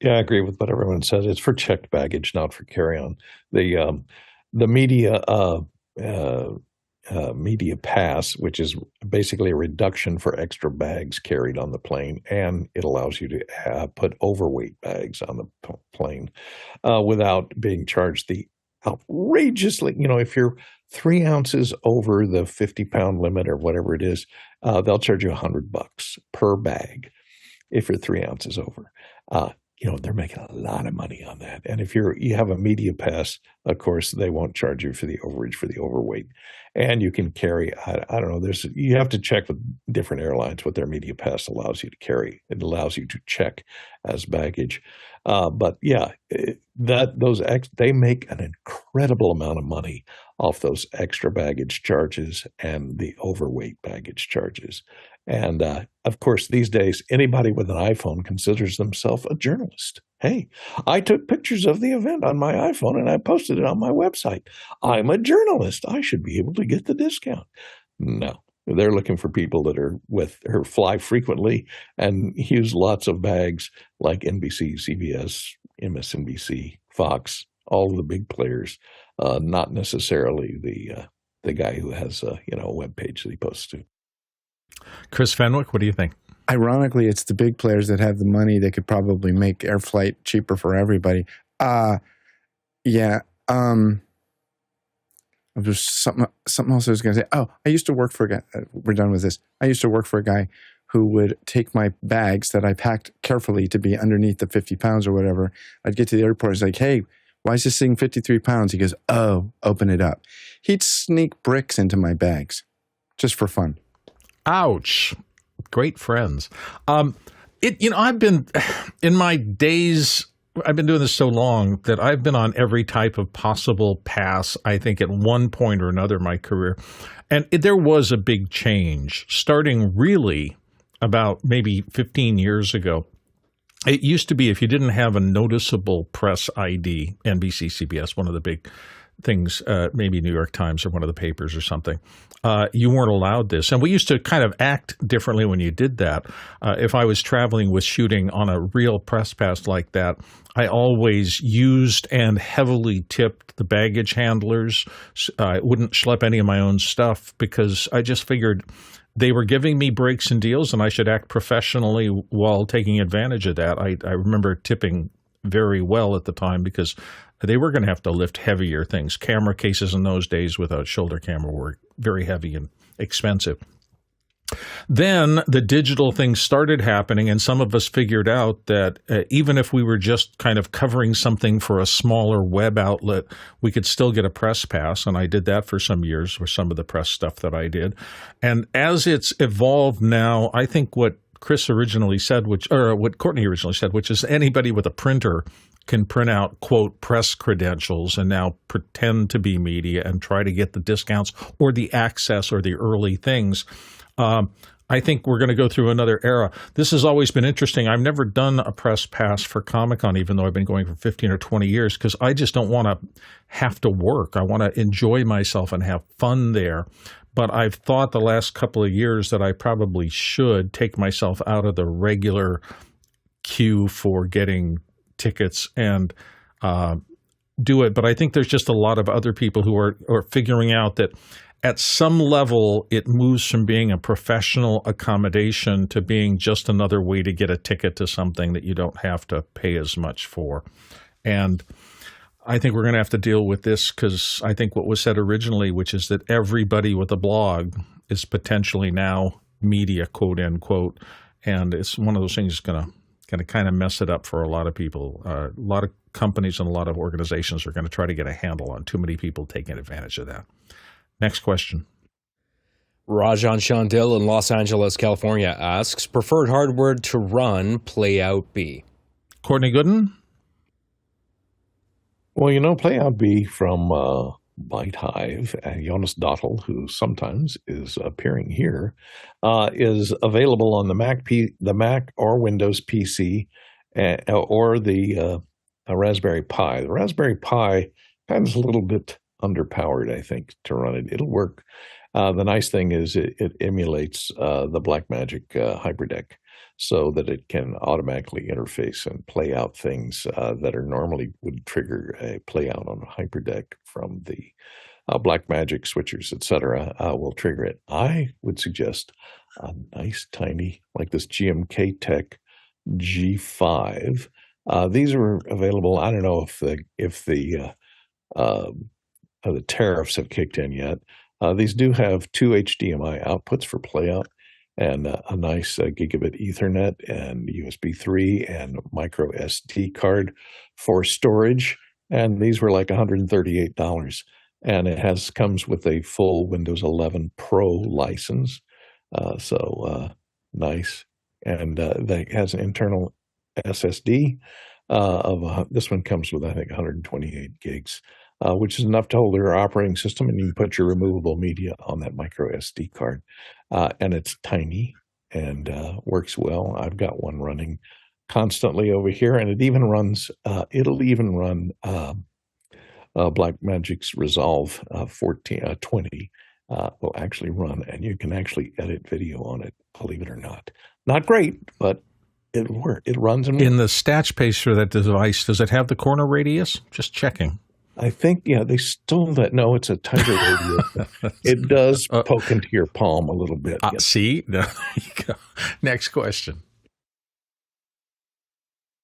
Yeah, I agree with what everyone says. It's for checked baggage, not for carry-on. The media pass, which is basically a reduction for extra bags carried on the plane, and it allows you to put overweight bags on the plane without being charged the outrageously, if you're 3 ounces over the 50-pound limit or whatever it is, they'll charge you $100 per bag if you're 3 ounces over. They're making a lot of money on that. And if you have a media pass, of course, they won't charge you for the overage for the overweight. And you can carry, I don't know, you have to check with different airlines what their media pass allows you to carry. It allows you to check as baggage. But yeah, they make an incredible amount of money off those extra baggage charges and the overweight baggage charges. And of course, these days, anybody with an iPhone considers themselves a journalist. Hey, I took pictures of the event on my iPhone and I posted it on my website. I'm a journalist. I should be able to get the discount. No, they're looking for people that are or fly frequently and use lots of bags like NBC, CBS, MSNBC, Fox, all of the big players, not necessarily the guy who has a web page that he posts to. Chris Fenwick, what do you think? Ironically, it's the big players that have the money that could probably make air flight cheaper for everybody. There's something else I was going to say. Oh, I used to work for a guy. We're done with this. I used to work for a guy who would take my bags that I packed carefully to be underneath the 50 pounds or whatever. I'd get to the airport. It's like, hey, why is this thing 53 pounds? He goes, oh, open it up. He'd sneak bricks into my bags just for fun. Ouch. Great friends. I've been, in my days, I've been doing this so long that I've been on every type of possible pass, I think, at one point or another in my career. And there was a big change starting really about maybe 15 years ago. It used to be if you didn't have a noticeable press ID, NBC, CBS, one of the big things, maybe New York Times or one of the papers or something, you weren't allowed this. And we used to kind of act differently when you did that. If I was traveling with shooting on a real press pass like that, I always used and heavily tipped the baggage handlers. I wouldn't schlep any of my own stuff because I just figured they were giving me breaks and deals and I should act professionally while taking advantage of that. I remember tipping very well at the time because they were going to have to lift heavier things. Camera cases in those days without shoulder camera were very heavy and expensive. Then the digital thing started happening, and some of us figured out that even if we were just kind of covering something for a smaller web outlet, we could still get a press pass, and I did that for some years for some of the press stuff that I did. And as it's evolved now, I think what Chris originally said, what Courtney originally said, which is anybody with a printer can print out, quote, press credentials and now pretend to be media and try to get the discounts or the access or the early things. I think we're going to go through another era. This has always been interesting. I've never done a press pass for Comic-Con, even though I've been going for 15 or 20 years, because I just don't want to have to work. I want to enjoy myself and have fun there. But I've thought the last couple of years that I probably should take myself out of the regular queue for getting tickets and do it. But I think there's just a lot of other people who are figuring out that at some level it moves from being a professional accommodation to being just another way to get a ticket to something that you don't have to pay as much for. And I think we're going to have to deal with this because I think what was said originally, which is that everybody with a blog is potentially now media, quote, end quote. And it's one of those things that's going to kind of mess it up for a lot of people. A lot of companies and a lot of organizations are going to try to get a handle on too many people taking advantage of that. Next question. Rajan Chandil in Los Angeles, California asks, preferred hardware to run Playout Bee. Courtney Gooden? Well, Playout Bee from ByteHive, Jonas Dottel, who sometimes is appearing here, is available on the Mac or Windows PC or the Raspberry Pi. The Raspberry Pi is a little bit underpowered, I think, to run it. It'll work. The nice thing is it emulates the Blackmagic HyperDeck so that it can automatically interface and play out things that are normally would trigger a play out on a HyperDeck from the Blackmagic switchers, etc. Will trigger it. I would suggest a nice tiny, like this GMK Tech G5. These are available. I don't know if the tariffs have kicked in yet. These do have 2 HDMI outputs for playout and a nice gigabit Ethernet and USB 3 and micro SD card for storage. And these were like $138. And it comes with a full Windows 11 Pro license. So nice. And that has an internal SSD this one comes with, I think, 128 gigs. Which is enough to hold your operating system, and you can put your removable media on that micro SD card. And it's tiny, and works well. I've got one running constantly over here, and it even runs. It'll even run Blackmagic's Resolve 20 will actually run, and you can actually edit video on it. Believe it or not, not great, but it'll work. It runs and In the stats page for that device, does it have the corner radius? Just checking. I think, yeah, they stole that. No, it's a tighter radius. It does poke into your palm a little bit. Yes. See? There you go. Next question.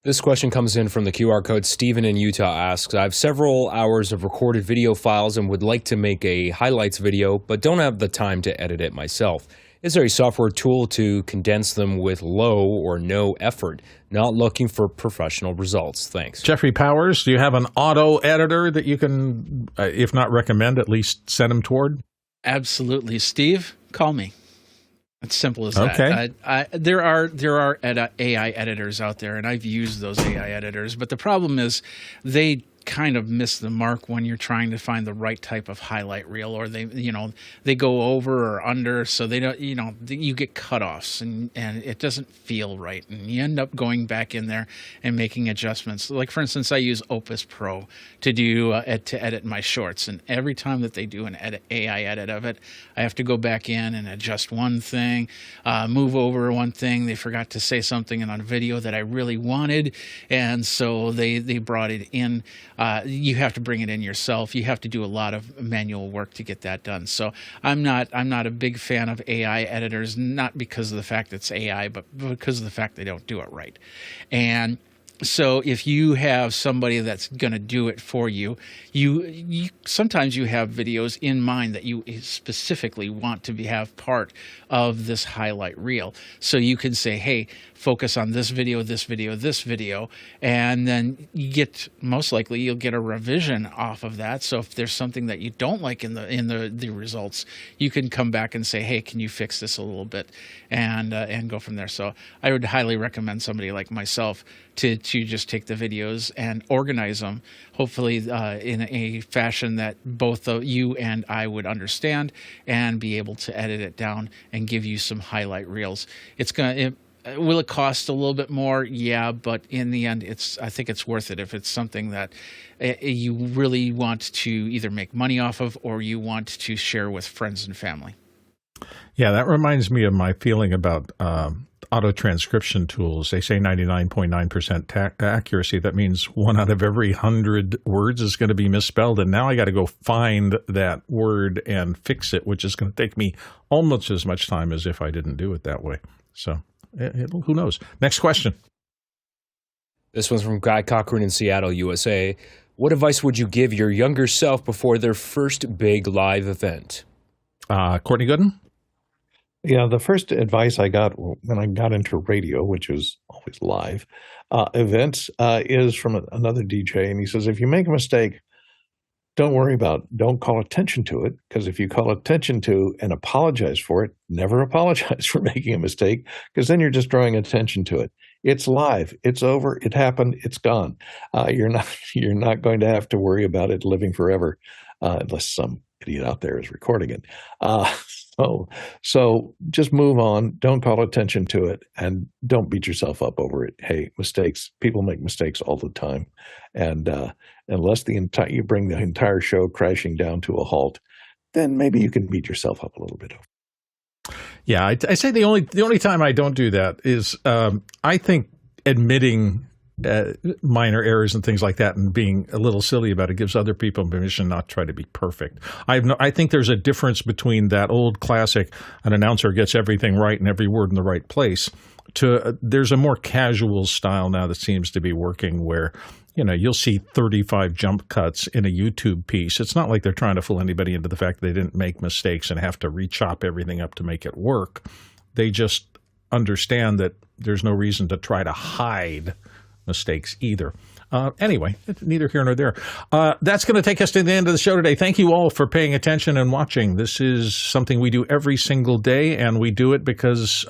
This question comes in from the QR code. Steven in Utah asks, I have several hours of recorded video files and would like to make a highlights video, but don't have the time to edit it myself. Is there a software tool to condense them with low or no effort? Not looking for professional results. Thanks. Jeffrey Powers, do you have an auto editor that you can, if not recommend, at least send them toward? Absolutely. Steve, call me. It's simple as Okay. that. There are AI editors out there, and I've used those AI editors, but the problem is they kind of miss the mark when you're trying to find the right type of highlight reel, or they go over or under, so they don't, you get cutoffs and it doesn't feel right, and you end up going back in there and making adjustments. Like, for instance, I use Opus Pro to do to edit my shorts, and every time that they do an AI edit of it, I have to go back in and adjust one thing, move over one thing. They forgot to say something in a video that I really wanted, and so they brought it in. You have to bring it in yourself. You have to do a lot of manual work to get that done. So I'm not a big fan of AI editors, not because of the fact it's AI, but because of the fact they don't do it right. And so if you have somebody that's going to do it for you, you sometimes you have videos in mind that you specifically want to have part of this highlight reel. So you can say, hey, focus on this video, this video, this video, and then most likely you'll get a revision off of that. So if there's something that you don't like in the results, you can come back and say, hey, can you fix this a little bit, and go from there. So I would highly recommend somebody like myself to just take the videos and organize them, hopefully in a fashion that both you and I would understand, and be able to edit it down and give you some highlight reels. Will it cost a little bit more? Yeah, but in the end, I think it's worth it if it's something that you really want to either make money off of, or you want to share with friends and family. Yeah, that reminds me of my feeling about auto transcription tools. They say 99.9% accuracy. That means 1 out of every 100 words is going to be misspelled. And now I got to go find that word and fix it, which is going to take me almost as much time as if I didn't do it that way. So who knows? Next question. This one's from Guy Cochran in Seattle, USA. What advice would you give your younger self before their first big live event? Courtney Gooden? Yeah, the first advice I got when I got into radio, which is always live events, is from another DJ. And he says, if you make a mistake, don't call attention to it, because if you call attention to and apologize for it, never apologize for making a mistake, because then you're just drawing attention to it. It's live. It's over. It happened. It's gone. You're not going to have to worry about it living forever, unless some idiot out there is recording it. So just move on. Don't call attention to it, and don't beat yourself up over it. Hey, mistakes. People make mistakes all the time, and unless you bring the entire show crashing down to a halt, then maybe you can beat yourself up a little bit over. Yeah, I say the only time I don't do that is I think admitting minor errors and things like that and being a little silly about it gives other people permission not to try to be perfect. I think there's a difference between that old classic, an announcer gets everything right and every word in the right place, to there's a more casual style now that seems to be working where, you'll see 35 jump cuts in a YouTube piece. It's not like they're trying to fool anybody into the fact that they didn't make mistakes and have to re-chop everything up to make it work. They just understand that there's no reason to try to hide mistakes either. Anyway, neither here nor there. That's going to take us to the end of the show today. Thank you all for paying attention and watching. This is something we do every single day, and we do it because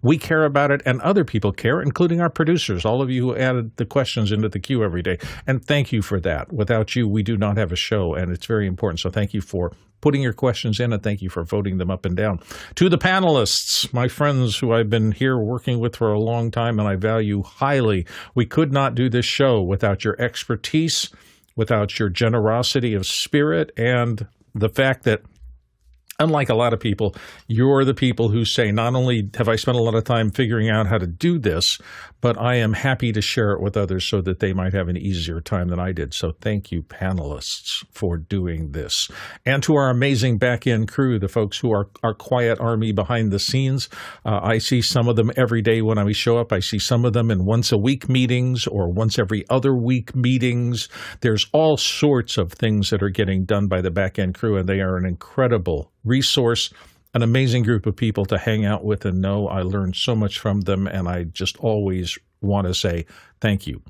we care about it and other people care, including our producers, all of you who added the questions into the queue every day. And thank you for that. Without you, we do not have a show, and it's very important. So thank you for putting your questions in, and thank you for voting them up and down. To the panelists, my friends who I've been here working with for a long time and I value highly, we could not do this show without your expertise, without your generosity of spirit, and the fact that, unlike a lot of people, you're the people who say, not only have I spent a lot of time figuring out how to do this, but I am happy to share it with others so that they might have an easier time than I did. So thank you, panelists, for doing this. And to our amazing back-end crew, the folks who are our quiet army behind the scenes. I see some of them every day when I show up. I see some of them in once-a-week meetings or once every other week meetings. There's all sorts of things that are getting done by the back-end crew, and they are an incredible resource, an amazing group of people to hang out with and know. I learned so much from them, and I just always want to say thank you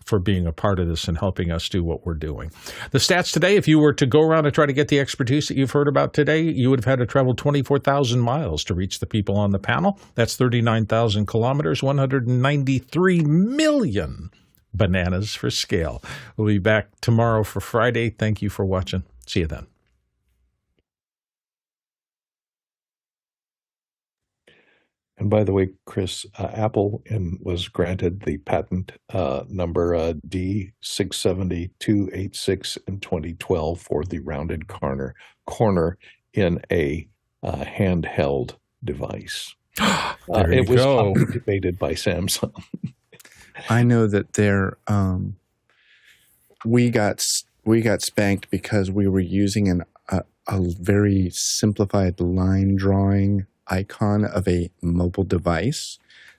for being a part of this and helping us do what we're doing. The stats today, if you were to go around and try to get the expertise that you've heard about today, you would have had to travel 24,000 miles to reach the people on the panel. That's 39,000 kilometers, 193 million bananas for scale. We'll be back tomorrow for Friday. Thank you for watching. See you then. And by the way, Chris, Apple was granted the patent number D67286 in 2012 for the rounded corner in a handheld device. There you was go. debated by Samsung. I know that we got spanked because we were using a very simplified line drawing icon of a mobile device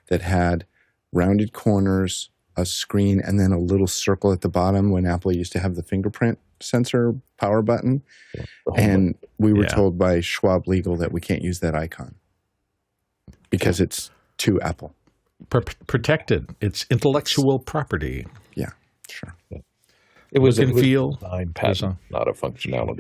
that had rounded corners, a screen, and then a little circle at the bottom when Apple used to have the fingerprint sensor power button. And we were told by Schwab Legal that we can't use that icon because it's too Apple. Protected. It's intellectual property. Yeah, sure. It was a Look and feel. design patent, not a functionality.